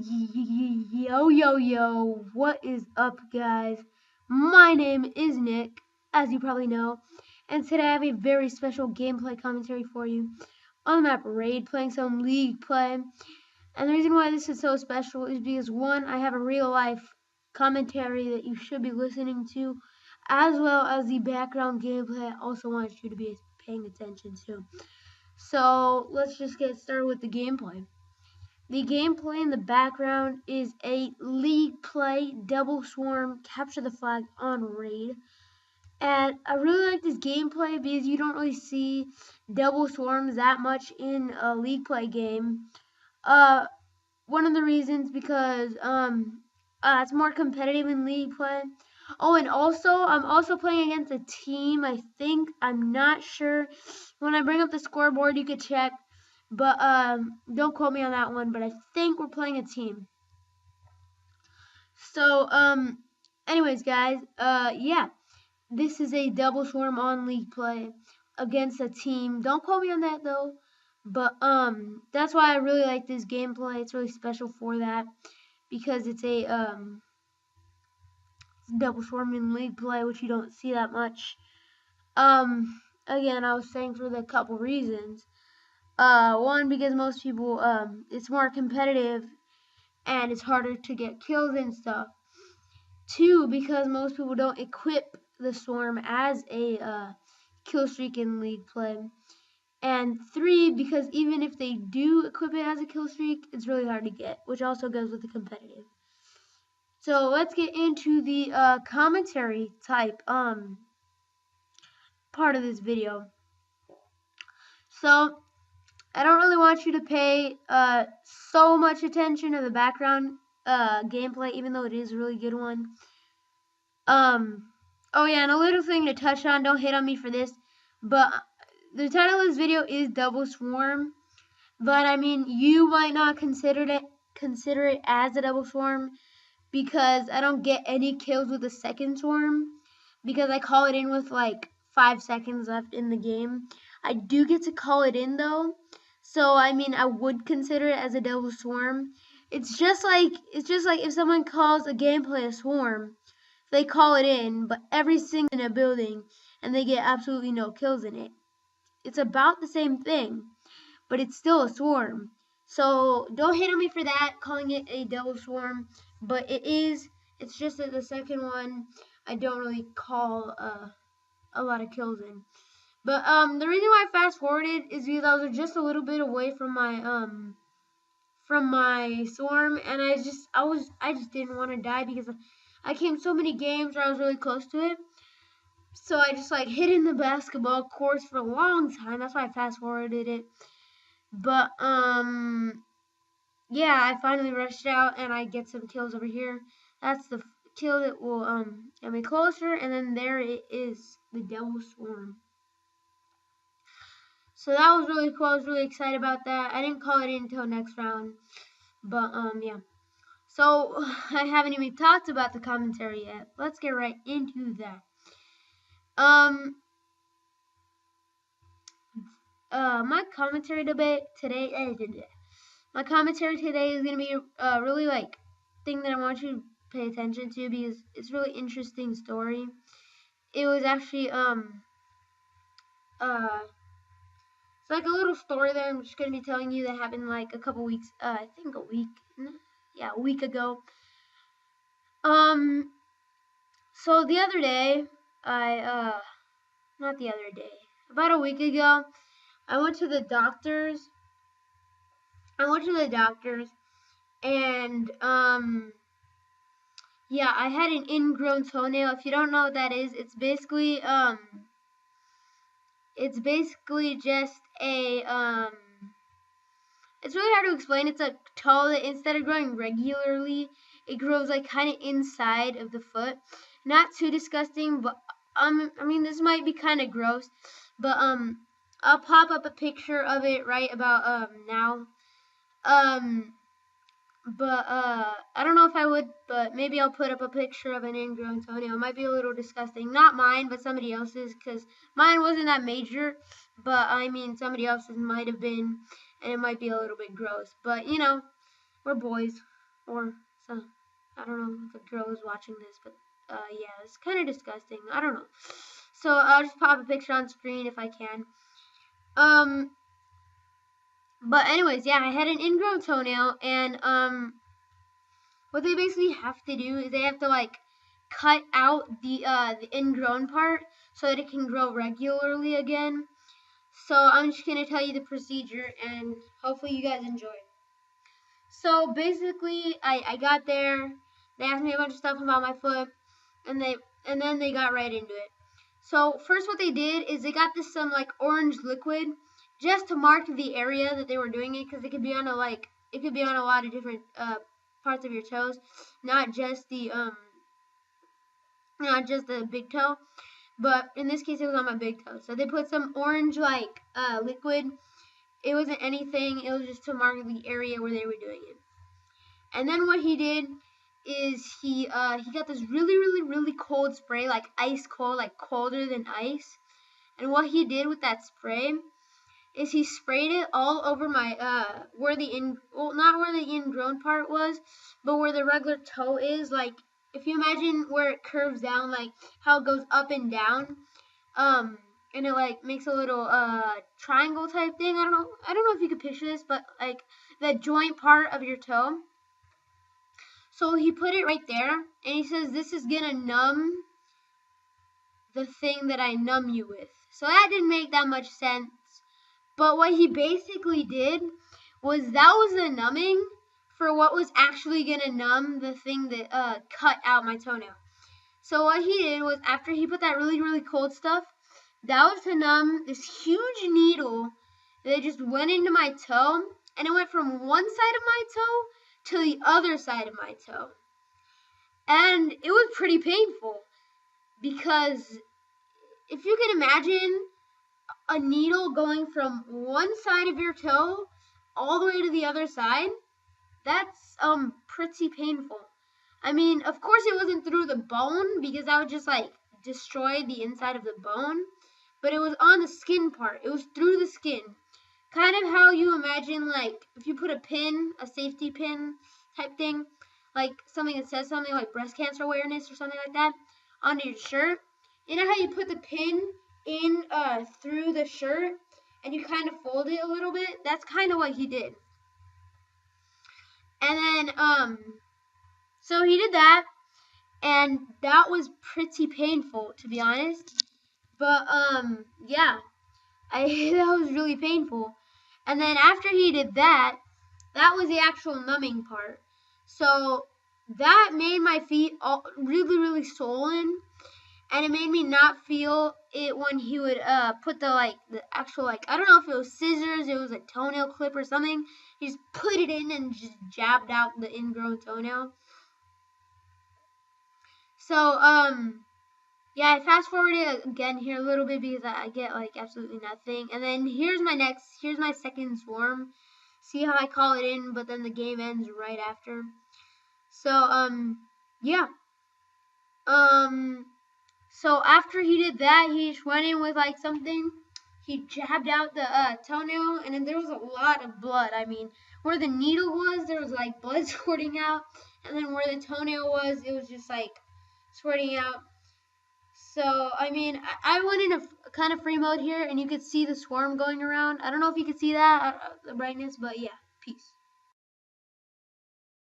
Yo, what is up, guys? My name is Nick, as you probably know, and today I have a very special gameplay commentary for you on the map Raid, playing some League play. And the reason why this is so special is because, one, I have a real-life commentary that you should be listening to, as well as the background gameplay I also want you to be paying attention to. So, let's just get started with the gameplay. The gameplay in the background is a League play, double swarm, capture the flag on Raid. And I really like this gameplay because you don't really see double swarms that much in a League play game. One of the reasons because it's more competitive in League play. Oh, and also I'm also playing against a team. I'm not sure. When I bring up the scoreboard, you could check. But don't quote me on that one, but I think we're playing a team. So, anyways, guys, yeah, this is a double swarm on League play against a team. Don't quote me on that though, but that's why I really like this gameplay. It's really special for that because it's a double swarm in League play, which you don't see that much. Again, I was saying for the couple reasons. One, because most people, it's more competitive and it's harder to get kills and stuff. Two, because most people don't equip the swarm as a kill streak in League play. And three, because even if they do equip it as a kill streak, it's really hard to get, which also goes with the competitive. So let's get into the commentary type part of this video. So I don't really want you to pay so much attention to the background gameplay, even though it is a really good one. Oh yeah, and a little thing to touch on, don't hate on me for this, but the title of this video is Double Swarm, but I mean, you might not consider it as a double swarm, because I don't get any kills with the second swarm, because I call it in with like 5 seconds left in the game. I do get to call it in though, so I mean, I would consider it as a double swarm. It's just like if someone calls a gameplay a swarm, they call it in, but every single in a building, and they get absolutely no kills in it. It's about the same thing, but it's still a swarm. So don't hate on me for that, calling it a double swarm, but it's just that the second one I don't really call a lot of kills in. But the reason why I fast forwarded is because I was just a little bit away from my swarm, and I just didn't want to die because I came so many games where I was really close to it. So I just like hid in the basketball courts for a long time. That's why I fast forwarded it. But yeah, I finally rushed out and I get some kills over here. That's the kill that will get me closer, and then there it is, the double swarm. So that was really cool. I was really excited about that. I didn't call it in until next round. But yeah. So I haven't even talked about the commentary yet. Let's get right into that. My commentary today. My commentary today is gonna be a really like thing that I want you to pay attention to because it's a really interesting story. It was actually it's like a little story that I'm just gonna be telling you that happened like a couple weeks. I think a week ago. So the other day, not the other day, about a week ago, I went to the doctors. And yeah, I had an ingrown toenail. If you don't know what that is, it's basically just a it's really hard to explain. It's a toe that instead of growing regularly, it grows like kind of inside of the foot. Not too disgusting, but I mean, this might be kind of gross, but I'll pop up a picture of it right about now. But I don't know if I would, but maybe I'll put up a picture of an ingrown toenail. It might be a little disgusting. Not mine, but somebody else's, because mine wasn't that major, but I mean, somebody else's might have been, and it might be a little bit gross. But, you know, we're boys. or some, I don't know if a girl is watching this, but yeah, it's kind of disgusting. I don't know. So I'll just pop a picture on screen if I can. Um, but anyways, yeah, I had an ingrown toenail, and what they basically have to do is they have to like cut out the ingrown part so that it can grow regularly again. So I'm just gonna tell you the procedure, and hopefully you guys enjoy. So basically, I got there. They asked me a bunch of stuff about my foot, and then they got right into it. So first, what they did is they got this some like orange liquid just to mark the area that they were doing it, because it could be on a lot of different parts of your toes, not just the big toe. But in this case, it was on my big toe. So they put some orange like liquid. It wasn't anything. It was just to mark the area where they were doing it. And then what he did is he got this really cold spray, like ice cold, like colder than ice. And what he did with that spray is he sprayed it all over my not where the ingrown part was, but where the regular toe is. Like if you imagine where it curves down, like how it goes up and down, and it like makes a little triangle type thing. I don't know if you could picture this, but like the joint part of your toe. So he put it right there, and he says this is gonna numb the thing that I numb you with. So that didn't make that much sense. But what he basically did was that was the numbing for what was actually gonna numb the thing that cut out my toenail. So what he did was, after he put that really cold stuff, that was to numb this huge needle that just went into my toe, and it went from one side of my toe to the other side of my toe. And it was pretty painful, because if you can imagine a needle going from one side of your toe all the way to the other side, that's pretty painful. I mean, of course it wasn't through the bone, because that would just like destroy the inside of the bone, but it was on the skin part. It was through the skin. Kind of how you imagine, like, if you put a pin, a safety pin type thing, like something that says something like breast cancer awareness or something like that, onto your shirt. You know how you put the pin in through the shirt and you kind of fold it a little bit? That's kind of what he did. And then so he did that, and that was pretty painful, to be honest. But yeah, that was really painful. And then after he did that, that was the actual numbing part. So that made my feet all really swollen, and it made me not feel it when he would put the actual, like, I don't know if it was scissors, it was a toenail clip or something. He just put it in and just jabbed out the ingrown toenail. So yeah, I fast forwarded again here a little bit because I get like absolutely nothing. And then here's my second swarm. See how I call it in, but then the game ends right after. So yeah. So after he did that, he just went in with like something. He jabbed out the toenail, and then there was a lot of blood. I mean, where the needle was, there was like blood squirting out, and then where the toenail was, it was just like squirting out. So, I mean, I went in a kind of free mode here, and you could see the swarm going around. I don't know if you could see that, the brightness, but yeah, peace.